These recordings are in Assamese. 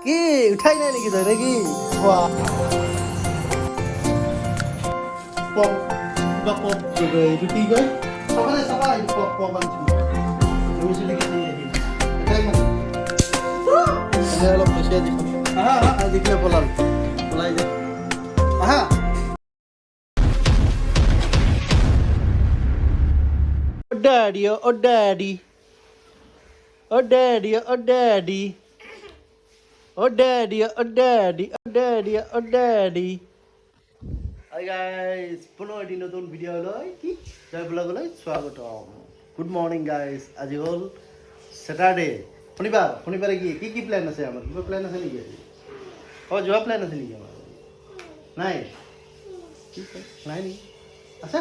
কি উঠাই নাই নেকি তই নাকি পপ কিবা পপ এইটো কি কয় চাবানে চাবা এইটো পপ পপ আনিছোঁ আমি চলি কেনে উঠাই মানে অলপ বেছি আজি আহা আহা দেখিলে পলাল পলাই যায় আহা Daddy, oh daddy, oh daddy, oh daddy, oh daddy, oh daddy, oh daddy, oh daddy. Hi guys, পুনৰ এটি নতুন ভিডিঅ'লৈ কি জয় ব্লগলৈ স্বাগতম। গুড মৰ্নিং গাইজ, আজি হ'ল স্যাটাৰডে শনিবাৰে কি প্লেন আছে আমাৰ কিবা প্লেন আছে নেকি আজি যোৱা প্লেন আছে নেকি আমাৰ নাই কি নাই নেকি আছে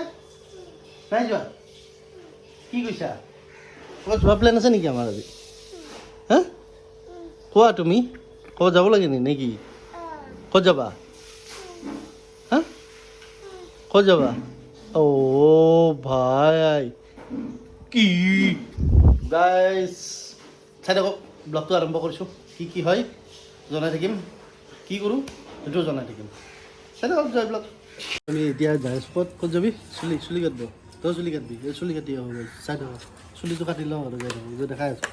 নাই যোৱা কি কৈছা ক'ৰবাত যোৱা প্লেন আছে নেকি আমাৰ আজি হা কোৱা তুমি ক'ৰবাত যাব লাগে নেকি ক'ত যাবা হা ক'ত যাবা ভাই কি গাইজ চাই থাকক ব্লগটো আৰম্ভ কৰিছোঁ কি হয় জনাই থাকিম কি কৰোঁ সেইটোও জনাই থাকিম চাই থাকক জয় ব্লগ আমি এতিয়া যাই স্পট ক'ত যাবি চুলি কাটিব তই চুলি কাটবি এই চুলি কাটি হ'ব চাই থাকক চুলিটো কাটি লওঁ আৰু যাই থাকক যে দেখাই আছোঁ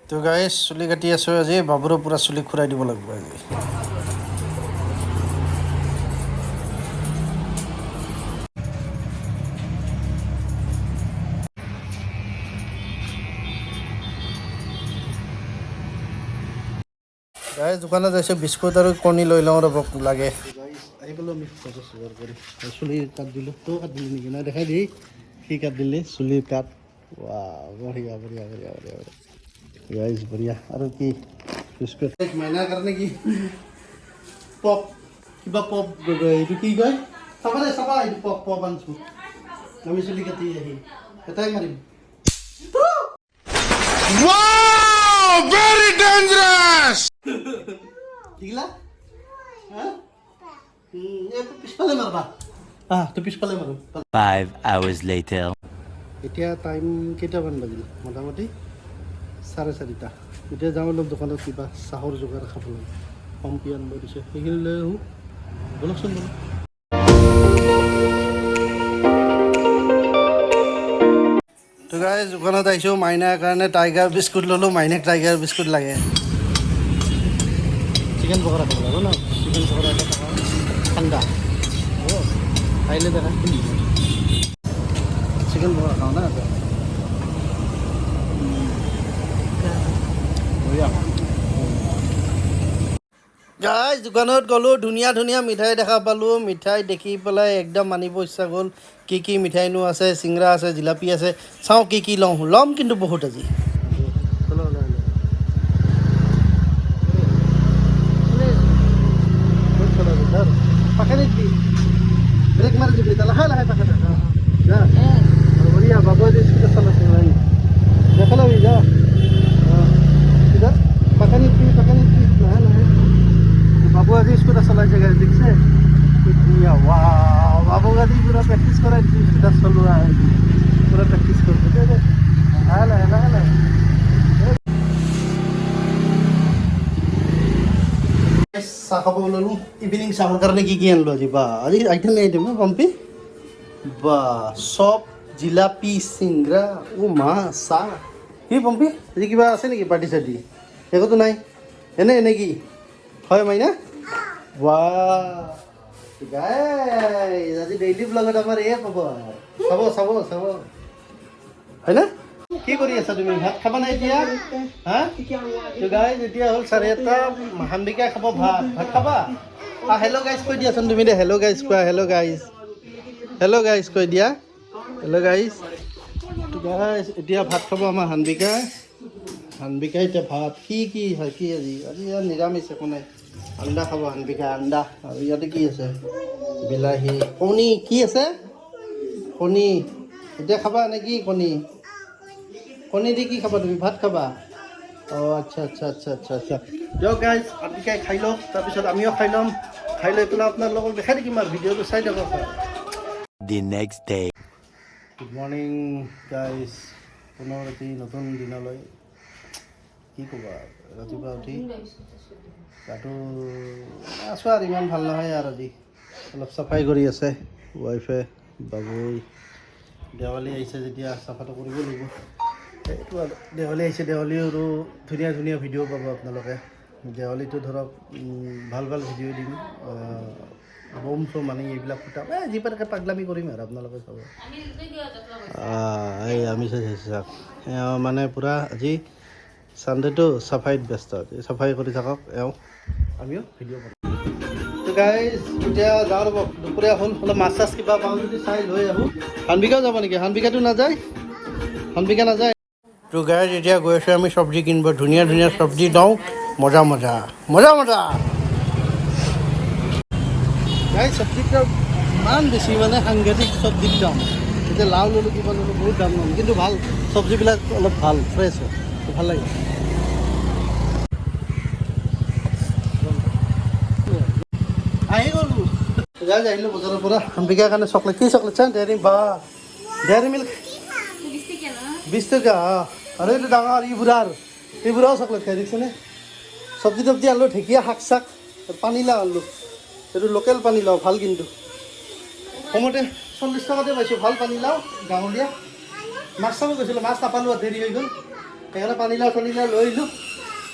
তো গাইজ চুলি কাটি আছোঁ আজি বাবুৰো পূৰা চুলি খুৰাই দিব লাগিব আজি গাইজ দোকানত যাইছোঁ বিস্কুট আৰু কণী লৈ লওঁ ৰ'ব লাগে আহি পালোঁ আমি বজাৰ চজাৰ কৰি চুলি কাট দিলোঁ তই কাট দিলি নেকি নাই দেখাই দি সি কাট দিলি চুলি কাট বঢ়িয়া গাইজ বঢ়িয়া আৰু কি বিস্কুট মাইনাৰ কাৰণে কি পপ কিবা পপ এইটো কি কয় চাবা এইটো পপ আনিছোঁ আমি চুলি কাটি আহি এটাই মাৰিম Very dangerous! Gila? Hah? পিছফালে মাৰবা তো পিছফালে মাৰো 5 hours later. এতিয়া টাইম কেইটামান বাজিল মোটামুটি 4:30 এতিয়া যাওঁ অলপ দোকানত কিবা চাহৰ যোগাৰ খাবলৈ পম্পি আনিব দিছে সেইখিনি লৈ আহোঁ বলকচোন বলক তো গাইজ দোকানত আহিছোঁ মাইনাৰ কাৰণে টাইগাৰ বিস্কুট ল'লোঁ মাইনাক টাইগাৰ বিস্কুট লাগে চিকেন পকৰা খাব লাগিব ন চিকেন পকৰা এটা ঠাণ্ডা খাইলে দেখা চিকেন পকৰা খাওঁ না গাইজ দোকানত গ'লোঁ ধুনীয়া মিঠাই দেখা পালোঁ মিঠাই দেখি পেলাই একদম আনিব ইচ্ছা গ'ল কি মিঠাইনো আছে চিংৰা আছে জিলাপি আছে চাওঁ কি ল'ম কিন্তু বহুত আজি পাখে নিবি ব্ৰেক মাৰি দিবি লাহে পাখে বঢ়িয়া বাবু স্কুটাৰ চলাইছে দেখা লবি যা পাখে নিবি লাহে বাবু আজি স্কুটাৰ চলাইছে গাড়ী দেখিছে বাবুক আজি পুৰা প্ৰেক্টিচ কৰাই দিছোঁ স্কুটাৰ চলোৱা পুৰা প্ৰেক্টিচ কৰিছে লাহে চাহ খাব ল'লোঁ ইভিনিং চাহৰ কাৰণে কি আনিলোঁ আজি আইটেম ন পম্পি চপ জিলাপি চিংৰা চাহ কি পম্পি আজি কিবা আছে নেকি পাৰ্টি চাৰ্টি একোতো নাই এনে কি হয় মাইনা গাইজ আজি ডেইলি ব্লগত আমাৰ পাব চাব হয় না কি কৰি আছা তুমি ভাত খাবা নাই এতিয়া হা তো গাইজ এতিয়া হ'ল 1:30 হান্বিকা খাব ভাত খাবা হেল্ল' গাইজ কৈ দিয়াচোন তুমি দে হেল্ল' গাইজ কোৱা হেল্ল' গাইজ কৈ দিয়া হেল্ল' গাইজ এতিয়া ভাত খাব আমাৰ হান্বিকা এতিয়া ভাত কি আজি নিৰামিষ একো নাই আণ্ডা খাব হান্বিকা আণ্ডা আৰু ইয়াতে কি আছে বিলাহী কণী কি আছে কণী এতিয়া খাবা নেকি কণী দি কি খাবা তুমি ভাত খাবা আচ্ছা দিয়ক গাইজ হান্বিকাই খাই লওক তাৰপিছত আমিও খাই ল'ম খাই লৈ পেলাই আপোনাৰ লগত দেখাই থাকিম আৰু ভিডিঅ'টো চাই থাকক The next day. Good morning guys, পুনৰ এটি নতুন দিনলৈ কি ক'বা, ৰাতিপুৱা উঠি গাটো আছোঁ আৰু ইমান ভাল নহয় আৰু আজি অলপ চাফাই কৰি আছে ৱাইফে, বাবুই। দেৱালী আহিছে যেতিয়া চাফাটো কৰিব লাগিব, সেইটো আৰু দেৱালী আহিছে। দেৱালী আৰু ধুনীয়া ধুনীয়া ভিডিঅ' পাব আপোনালোকে। দেৱালীটো ধৰক ভাল ভাল ভিডিঅ' দিম, বম চম আনি এইবিলাক ফুটাম, যি পাৰাকে পাগলামি কৰিম আৰু আপোনালোকে চাব। এই আমি চাওক মানে পূৰা আজি ছানডেটো চাফাইত ব্যস্ত, চাফাই কৰি থাকক এওঁ, আমিও ভিডিঅ' কৰিম। তো গাইজ এতিয়া যাওঁ ৰ'ব, দুপৰীয়া হ'ল, অলপ মাছ চাছ কিবা পাওঁ যদি চাই লৈ আহোঁ। হানবিকাও যাব নেকি? হানবিকাটো নাযায়, হানবিকা নাযায়। তো গাইজ এতিয়া গৈ আছোঁ আমি চব্জি কিনিব, ধুনীয়া ধুনীয়া চব্জি লওঁ, মজা মজা মজা মজা। গাইজ চব্জিৰ দাম ইমান বেছি, মানে সাংঘাতিক চব্জিৰ দাম। এতিয়া লাও ল'লোঁ, কিবা ল'লোঁ, বহুত দাম ল'ম, কিন্তু ভাল চব্জিবিলাক অলপ ভাল, ফ্ৰেছ হয়, ভাল লাগে। আহি গ'লোঁ গাইজ, আহিলোঁ বজাৰৰ পৰা। হানবিকাৰ কাৰণে চকলেট, কি চকলেট চাওঁ, ডেয়াৰী বা ডেয়াৰী মিল্ক 20 টকা। আৰু এইটো ডাঙৰ এই বুঢ়াও চকলেট খাই দেখিছেনে? চব্জি তব্জি আনিলোঁ, ঢেকীয়া শাক চাক, পানীলাও আনিলোঁ, এইটো লোকেল পানীলাও, ভাল কিন্তু কমতে 40 টকাতে পাইছোঁ, ভাল পানীলাও, গাঁৱলীয়া। মাছ চাব গৈছিলোঁ, মাছ নাপালোঁ আৰু দেৰি হৈ গ'ল, সেইকাৰণে পানীলাও চানীলাও লৈ আহিলোঁ,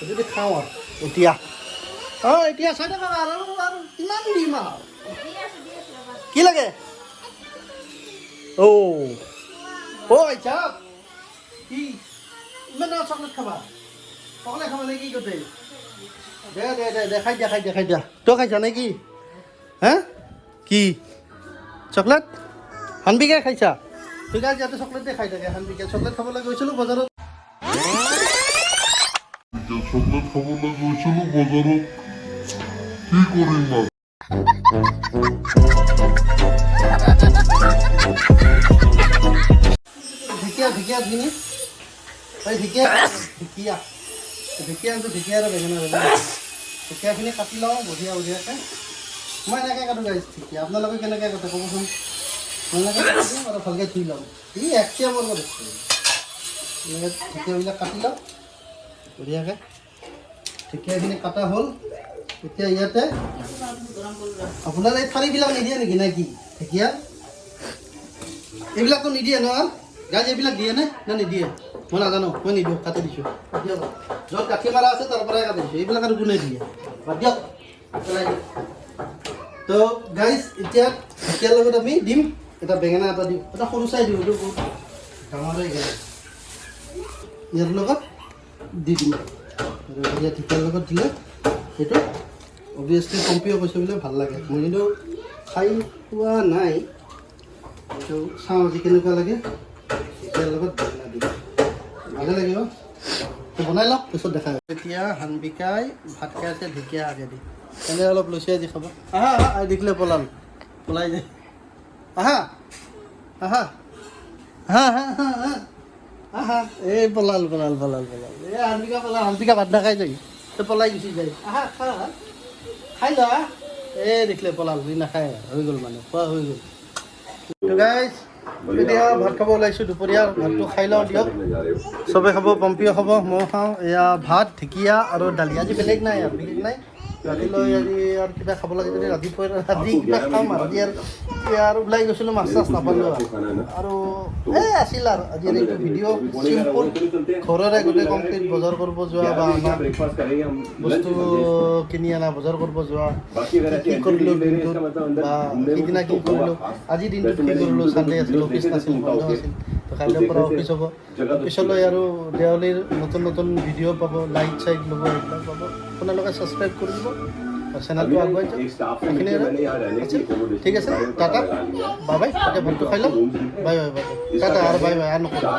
যদি খাওঁ আৰু এতিয়া। এতিয়া 6 টকা আৰু কিমান দিম আৰু, কি লাগে? আচ্ছা, কি ইমান ডাঙৰ চকলেট খাবা? চকলেট খাবা নে কি গোটেই? দে খাই দিয়া। তই খাইছা নে কি? হা কি চকলেট? হানবিকাই খাইছা? ঠিক আছে, ইয়াতে চকলেটে খাই থাকে হানবিকাই। চকলেট খাবলৈ গৈছিলোঁ বজাৰত, চকলেট খাবলৈ গৈছিলোঁ বজাৰত, কি কৰিম আৰু। ঢেকীয়া দিনি ঢেকীয়া আৰু বেঙেনা ঢেকীয়াখিনি কাটি লওঁ বঢ়িয়াকৈ। মই এনেকৈ কাটো গাইছ ঢেকীয়া, আপোনালোকে কেনেকৈ কাটে ক'বচোন? মই এনেকৈ কাটি দিম আৰু ভালকৈ ধুই লওঁ, একচিয়া মোৰ বস্তু। এনেকৈ ঢেকীয়াবিলাক কাটি লওঁ বঢ়িয়াকৈ। ঢেকীয়াখিনি কটা হ'ল, এতিয়া ইয়াতে আপোনাৰ এই ঠাৰিবিলাক নিদিয়ে নেকি নে কি? ঢেকীয়া এইবিলাকতো নিদিয়ে ন গাইজ, এইবিলাক দিয়ে নে নিদিয়ে? মই নাজানো, মই নিদিওঁ, কাটি দিছোঁ। য'ত কাঠি মাৰা আছে তাৰ পৰাই কাটি দিছোঁ, এইবিলাক আৰু কোনে দিয়ে? বাদ দিয়ক, পেলাই দিয়ক। তো গাইজ এতিয়া ঢেকীয়াৰ লগত আমি দিম এটা বেঙেনা এটা দিওঁ, এটা সৰু চাই দিওঁ, এইটো বহুত ডাঙৰ হৈ গ'ল। ইয়াৰ লগত দি দিম, এতিয়া ঢেকীয়াৰ লগত দিলে সেইটো অভিয়াছলি কম্পিও কৈছে বোলে ভাল লাগে। মই কিন্তু খাই পোৱা নাই, এইটো চাওঁ আজি কেনেকুৱা লাগে। ঢেকীয়াৰ লগত বেঙেনা দিম, ভালে লাগিব। বনাই লওক, পিছত দেখাই। এতিয়া হানবিকাই ভাত খাই আছে ঢেকীয়া আগে দি, এনে অলপ লৈছে আজি খাব। দেখিলে পলাই যায়। এই পলাল। এই হানবিকা ভাত নাখাই যায়, পলাই গুচি যায়। খাই লোৱা। এই দেখিলে পলাল, নাখায়, হৈ গ'ল মানে, খোৱা হৈ গ'ল। তো গাইজ এতিয়া ভাত খাব ওলাইছোঁ, দুপৰীয়া ভাতটো খাই লওঁ দিয়ক। চবে খাব, পম্পিও খাব, ময়ো খাওঁ। এয়া ভাত, ঢেকীয়া আৰু দালি, আজি বেলেগ নাই আৰু বেলেগ নাই। ৰাতিলৈ আজি আৰু কিবা খাব লাগে যদি ৰাতি কিবা খাম আৰু আজি আৰু ওলাই গৈছিলোঁ, মাছ চাছ নাপালোঁ আৰু এই আছিল আৰু আজি এইটো ভিডিঅ' চিম্পুল, ঘৰৰে গোটেই কমপ্লিট বজাৰ কৰিব যোৱা বা আমাৰ বস্তু কিনি অনা, বজাৰ কৰিব যোৱা, কি কৰিলোঁ দিনটোত বা সিদিনা কি কৰিলোঁ, আজি দিনটোত কি কৰিলোঁ। ছানডে আছিল, অফিচ নাছিল, বন্ধ আছিল, তো কাইলৈৰ পৰা অফিচ হ'ব। পিছলৈ আৰু দেৱালীৰ নতুন ভিডিঅ' পাব, লাইট চাইট ল'ব, এইবিলাক পাব। আপোনালোকে ছাবস্ক্ৰাইব কৰি দিব, চেনেলটো আগুৱাই যাওক। সেইখিনি ঠিক আছে, টাটা বাই বাই। এতিয়া ভাতটো খাই লওঁ, বাই টাটা আৰু বাই আৰু নকৰোঁ।